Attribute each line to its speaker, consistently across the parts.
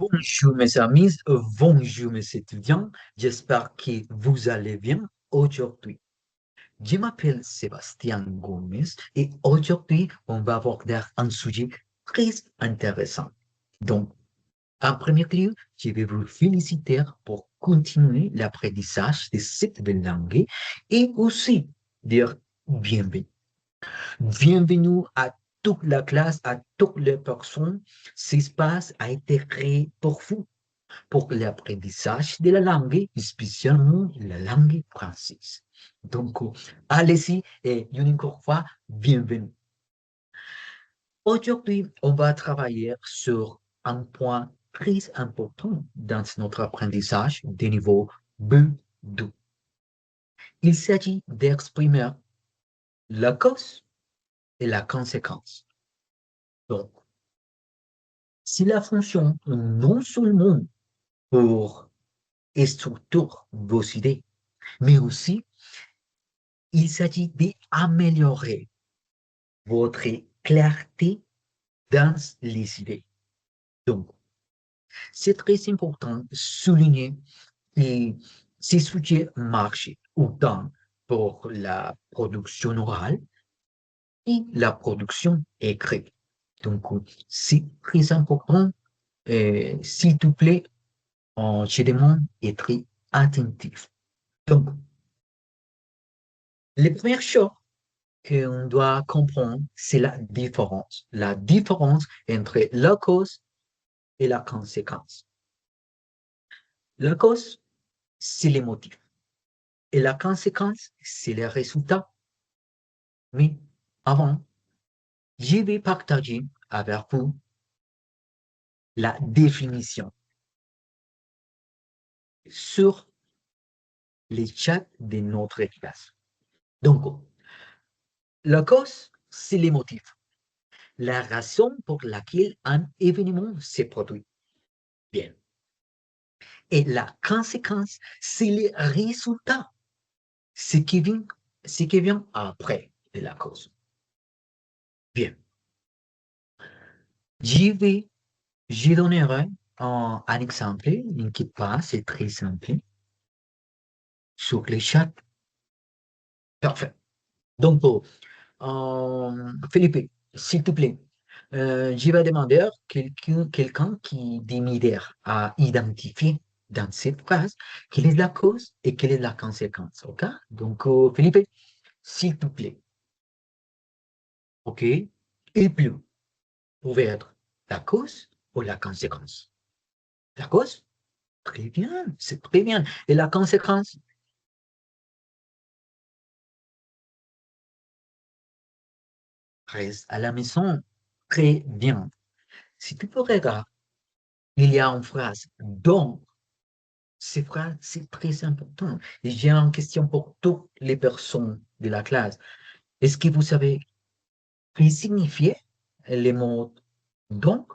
Speaker 1: Bonjour mes amis, bonjour mes étudiants, j'espère que vous allez bien aujourd'hui. Je m'appelle Sébastien Gomez et aujourd'hui on va aborder un sujet très intéressant. Donc, en premier lieu, je vais vous féliciter pour continuer l'apprentissage de cette belle langue et aussi dire bienvenue. Bienvenue à toute la classe, à toutes les personnes. Ce espace a été créé pour vous pour l'apprentissage de la langue, spécialement la langue française. Donc, allez-y et une encore fois, bienvenue. Aujourd'hui, on va travailler sur un point très important dans notre apprentissage de niveau B2. Il s'agit d'exprimer la cause et la conséquence. Donc, si la fonction non seulement pour structure vos idées, mais aussi il s'agit d'améliorer votre clarté dans les idées. Donc, c'est très important de souligner que ces sujets marchent autant pour la production orale et la production écrite. Donc, c'est très important. S'il te plaît, je demande d'être attentif. Donc, les premières choses qu'on doit comprendre, c'est la différence entre la cause et la conséquence. La cause, c'est les motifs et la conséquence, c'est les résultats. Mais avant, je vais partager avec vous la définition sur les chats de notre classe. Donc, la cause, c'est les motifs, la raison pour laquelle un événement s'est produit. Bien. Et la conséquence, c'est les résultats, ce qui vient, ce qui vient après de la cause. Bien. Je vais, je donnerai un exemple, n'inquiète pas, c'est très simple, sur les chats. Parfait. Donc, Philippe, s'il te plaît, je vais demander à quelqu'un qui m'aider à identifier dans cette phrase quelle est la cause et quelle est la conséquence. OK? Donc, Philippe, s'il te plaît, OK? Il pleut pouvait être la cause ou la conséquence. La cause? Très bien, c'est très bien. Et la conséquence? Reste à la maison. Très bien. Si tu peux regarder, il y a une phrase donc. Ces phrases, c'est très important. Et j'ai une question pour toutes les personnes de la classe. Est-ce que vous savez ce que signifient les mots donc?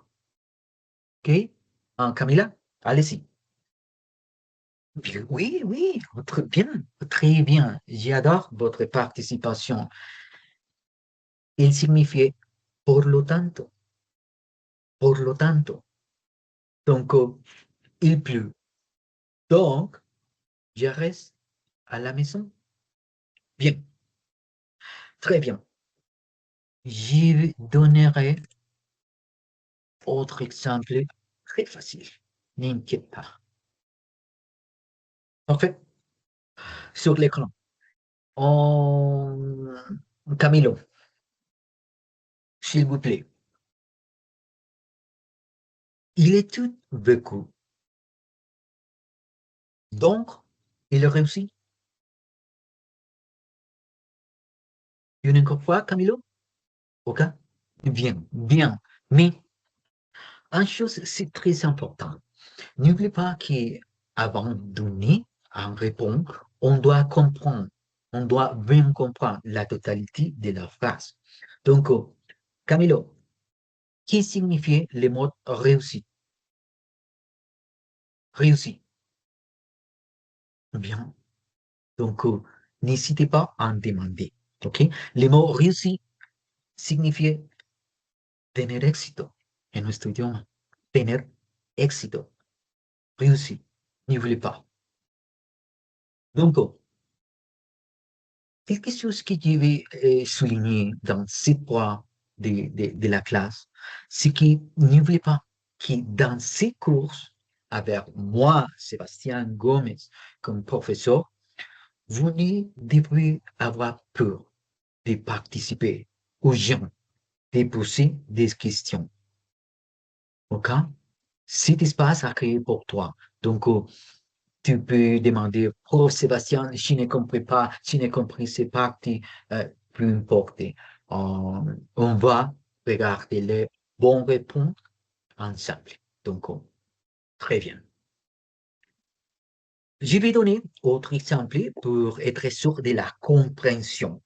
Speaker 1: OK? Camilla, allez-y. Oui, oui, très bien. J'adore votre participation. Il signifie por lo tanto, por lo tanto. Donc, il pleut. Donc, je reste à la maison. Bien, très bien. Je donnerai autre exemple très facile. N'inquiète pas. Parfait. Sur l'écran. En... Camilo, s'il vous plaît. Il étudie beaucoup. Donc, il réussit. Une fois, Camilo? OK? Bien, bien. Mais, une chose, c'est très important. N'oublie pas qu'avant de donner un réponse, on doit comprendre, on doit bien comprendre la totalité de la phrase. Donc, Camilo, qui signifie le mot réussi? Réussi. Bien. Donc, n'hésitez pas à en demander. OK? Le mot réussi signifie tener éxito en nuestro idioma. Tener. éxito, réussi. N'oubliez pas. Donc, quelque chose que je vais souligner dans ce point de la classe, c'est que n'oubliez pas que dans ces cours, avec moi, Sébastien Gomez, comme professeur, vous ne devez avoir peur de participer aux gens, de poser des questions. OK? Cet espace a créé pour toi. Donc, tu peux demander, Prof. Sébastien, je ne comprends pas, je ne comprends ces parties, peu importe. On va regarder les bons réponses ensemble. Donc, très bien. Je vais donner autre exemple pour être sûr de la compréhension.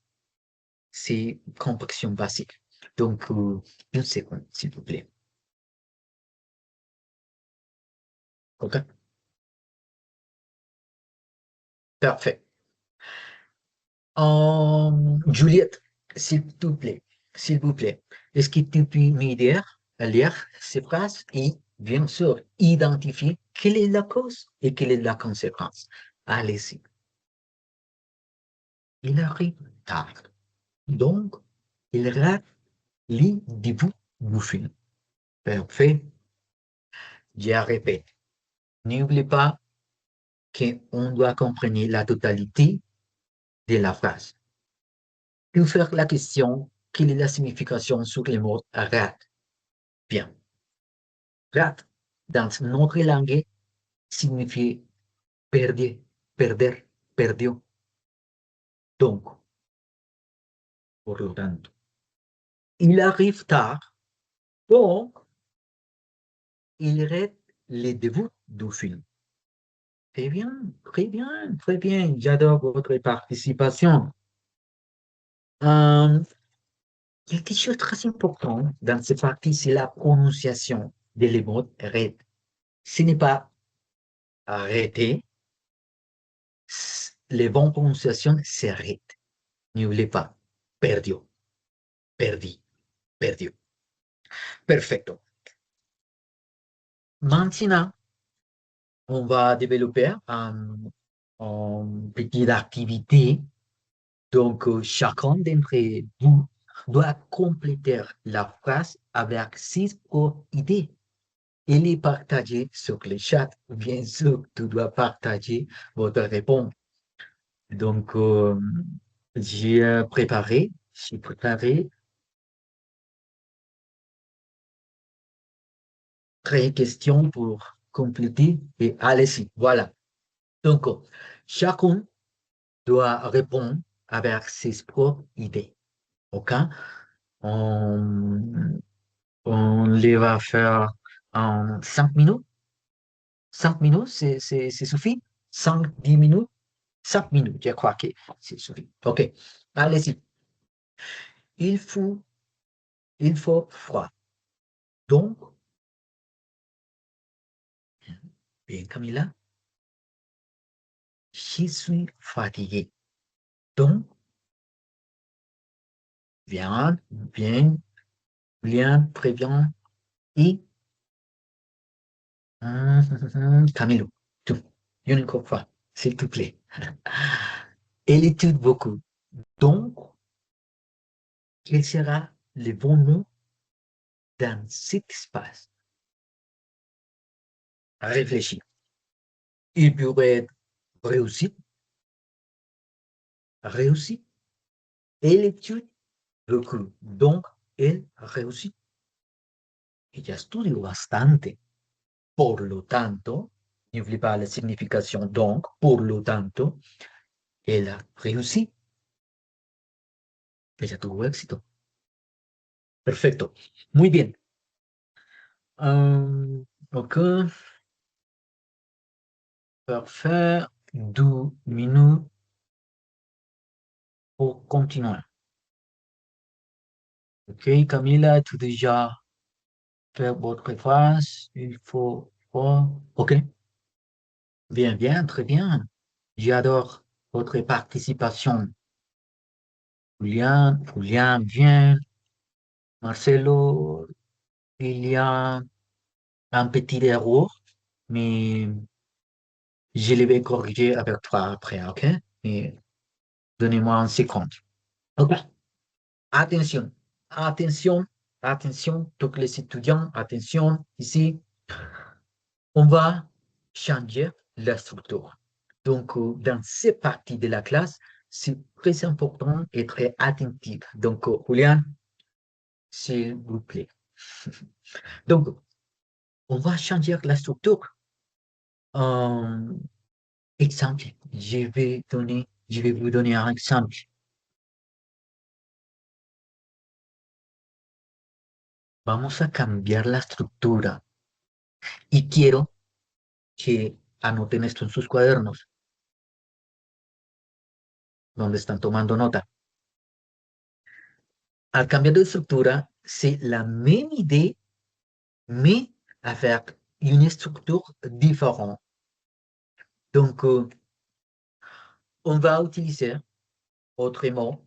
Speaker 1: C'est compréhension basique. Donc, une seconde, s'il vous plaît. OK? Parfait. Juliette, s'il vous plaît, est-ce que tu peux m'aider à lire ces phrases et, bien sûr, identifier quelle est la cause et quelle est la conséquence? Allez-y. Il arrive tard. Donc, il rate les débuts du film. Parfait. Je répète. N'oublie pas qu'on doit comprendre la totalité de la phrase. Puis faire la question, quelle est la signification sur les mots rate? Bien. Rate, dans notre langue, signifie perder, perder, perdió. Donc, por lo tanto, il arrive tard, donc, il rate les débuts du film. Très bien, très bien, très bien. J'adore votre participation. Euh, Quelque chose de très important dans cette partie, c'est la prononciation des mots rate. Ce n'est pas arrêter, les bonnes prononciations, c'est rate. N'oubliez pas, perdió, perdi, perdió. Perfecto. Maintenant, on va développer une petite activité. Donc, chacun d'entre vous doit compléter la phrase avec six propres idées et les partager sur le chat. Bien sûr, tu dois partager votre réponse. Donc, j'ai préparé 13 questions pour compléter et allez-y, voilà. Donc, chacun doit répondre avec ses propres idées. OK? On, on les va faire en 5 minutes. 5 minutes, c'est suffit? 5, 10 minutes? 5 minutes, je crois que c'est suffit. OK. Allez-y. Il faut, il faut froid. Donc, bien Camilla, je suis fatigué. Donc, bien, bien, bien, très bien. Et, Camilo, tout, une fois, s'il te plaît. Elle étudie beaucoup. Donc, quel sera le bon nom dans cet espace? Réfléchis. Il pourrait être réussite, réussite. Elle étudie beaucoup. Donc, elle réussit. Ella estudia bastante. Por lo tanto, n'oublie pas la signification donc, por lo tanto, elle a réussi. Ella tuvo éxito. Perfecto. Muy bien. Ok. Parfait. 2 minutes pour continuer. Ok, Camila, tu déjà fait votre phrase. Il faut voir. Ok. Bien, bien, très bien. J'adore votre participation. Julian, Julian, bien. Marcelo, Lilian, un petit erreur, mais je les vais corriger avec toi après, ok? Et donnez-moi un seconde. Ok. Attention, attention, attention, tous les étudiants, attention, ici, on va changer la structure. Donc, dans cette partie de la classe, c'est très important et très attentif. Donc, Julian, s'il vous plaît. Donc, on va changer la structure. Euh, Exemple, je vais vous donner un exemple. Vamos a cambiar la estructura y quiero que anoten esto en sus cuadernos, donde están tomando nota. Al cambiar de estructura, c'est la même idée, mais avec une structure différente. Donc, on va utiliser autrement.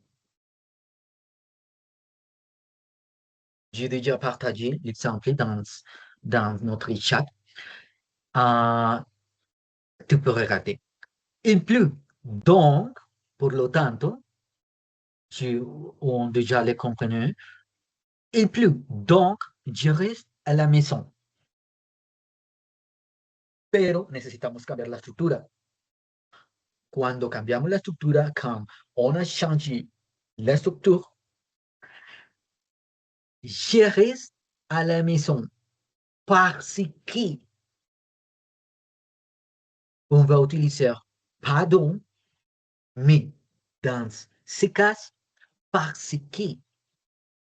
Speaker 1: J'ai déjà partagé l'exemple dans notre chat. Uh, Tu peux regarder. Et plus, donc, por lo tanto, si on déjà les comprenait, et plus, donc, je reste à la maison. Pero necesitamos cambiar la estructura. Cuando cambiamos la estructura, quand on a changé la structure, je reste à la maison parce que on va utiliser pardon, mais dans ce cas, parce que,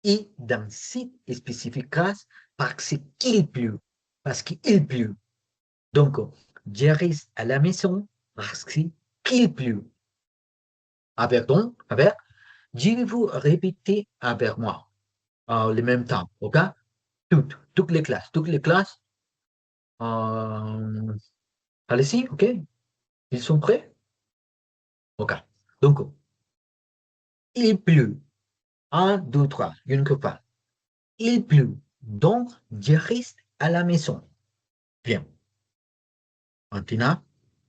Speaker 1: et dans ce spécifique cas, parce qu'il pleut, parce qu'il pleut. Donc, je reste à la maison parce qu'il pleut. Avec donc, avec, je vais vous répéter avec moi le même temps, ok? Toutes les classes, euh, allez-y, ok? Ils sont prêts? Ok. Donc, il pleut. Un, deux, trois, une que pas. Il pleut. Donc, je reste à la maison. Bien. Maintenant,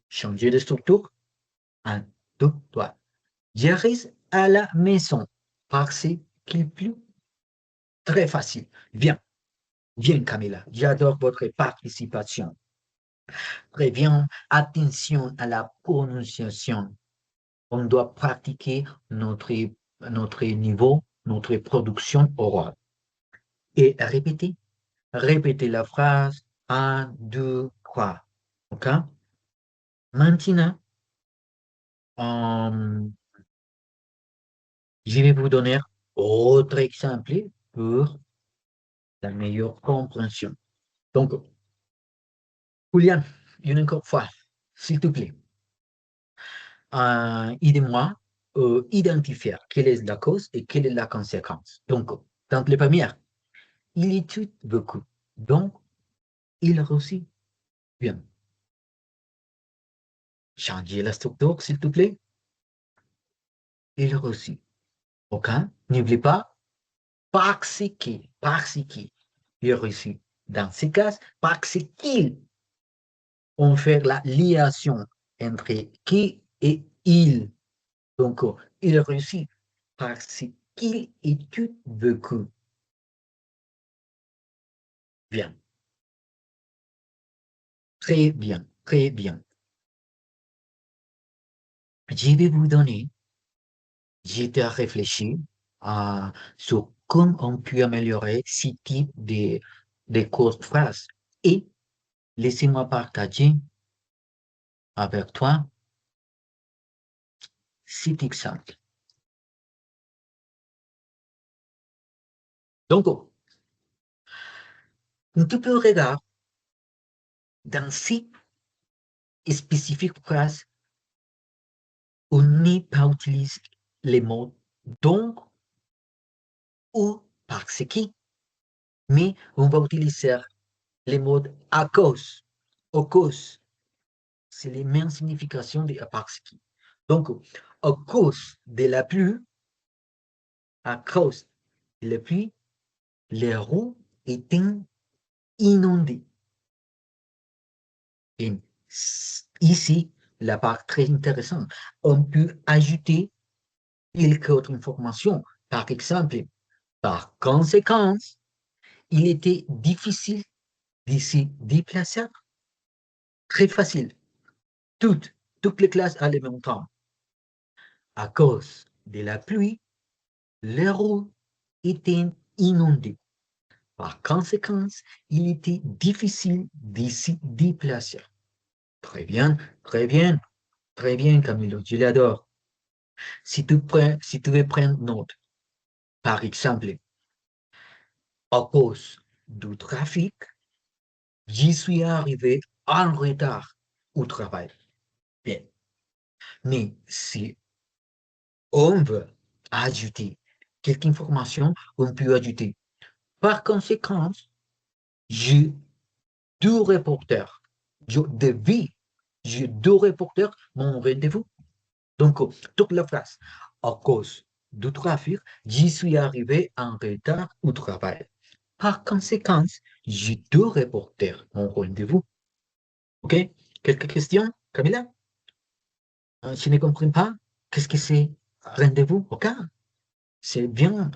Speaker 1: changer de structure. Un, deux, trois. Je reste à la maison parce qu'il pleut. Très facile. Bien. Bien, Camilla. J'adore votre participation. Très bien. Attention à la prononciation. On doit pratiquer notre niveau, notre production orale. Et répéter. Répétez la phrase un, deux, trois. OK? Maintenant, euh, je vais vous donner autre exemple pour la meilleure compréhension. Donc, Julian, une encore fois, s'il te plaît, aidez-moi à identifier quelle est la cause et quelle est la conséquence. Donc, dans les premières, il étudie beaucoup. Donc, il réussit bien. Changez la structure, s'il te plaît. Il réussit. OK? N'oubliez pas, parce qu'il il réussit. Dans ce cas, parce qu'ils ont fait la liaison entre qui et il. Donc, il réussit parce qu'il étudie beaucoup. Bien. Très bien. Très bien. Je vais vous donner, j'étais à réfléchir sur comment on peut améliorer ce type de courtes phrases. Et laissez-moi partager avec toi cet exemple. Donc, tu peux regarder dans cette spécifique phrase, on n'est pas utilisé les mots donc ou parce que, mais on va utiliser les mots à cause. C'est les mêmes significations de parce que. Donc, à cause de la pluie, à cause de la pluie, les rues étaient inondées. Et ici, la part très intéressante, on peut ajouter quelques autres informations. Par exemple, par conséquence, il était difficile de se déplacer. Très facile. Toutes, toutes les classes à le même temps. À cause de la pluie, les rues étaient inondées. Par conséquent, il était difficile de se déplacer. Très bien, très bien, très bien, Camilo, je l'adore. Si tu veux prendre note, par exemple, à cause du trafic, j'y suis arrivé en retard au travail. Bien. Mais si on veut ajouter quelques informations, on peut ajouter. Par conséquent, j'ai deux reporters. Je devais, j'ai deux reporters mon rendez-vous. Donc, toute la phrase. À cause du trafic, j'y suis arrivé en retard au travail. Par conséquent, j'ai deux reporters mon rendez-vous. OK? Quelques questions, Camilla? Je ne comprends pas. Qu'est-ce que c'est rendez-vous? OK? C'est bien.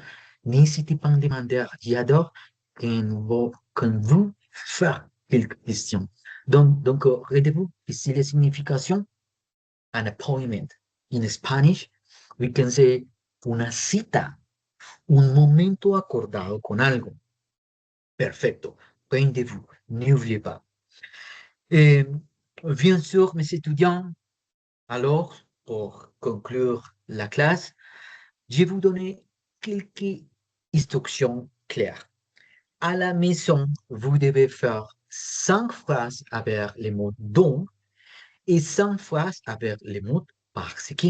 Speaker 1: N'hésitez pas à me demander. J'adore quand vous faire quelques questions. Donc rendez-vous, ici les significations. An appointment. In Spanish, we can say una cita, un momento acordado con algo. Perfecto. Rendez-vous. N'oubliez pas. Et bien sûr, mes étudiants, alors, pour conclure la classe, je vais vous donner quelques instructions claires. À la maison, vous devez faire 5 phrases avec les mots donc et 5 phrases avec les mots parce que.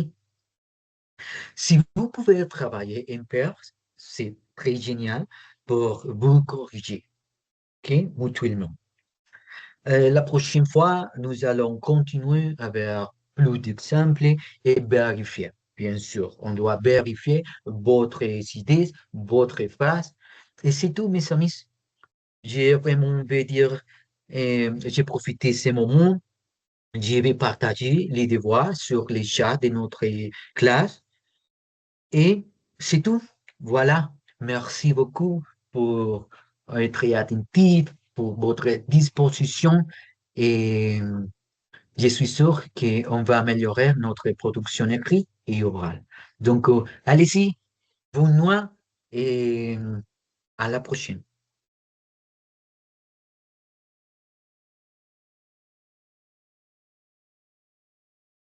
Speaker 1: Si vous pouvez travailler en pair, c'est très génial pour vous corriger, ok, mutuellement. La prochaine fois, nous allons continuer avec plus d'exemples et vérifier. Bien sûr, on doit vérifier votre idées, votre phrase. Et c'est tout, mes amis. J'ai vraiment envie de dire, j'ai profité de ce moment. Je vais partager les devoirs sur les chats de notre classe. Et c'est tout. Voilà. Merci beaucoup pour être attentif, pour votre disposition. Et je suis sûr qu'on va améliorer notre production écrite et orale. Donc, allez-y, vous noix et à la prochaine.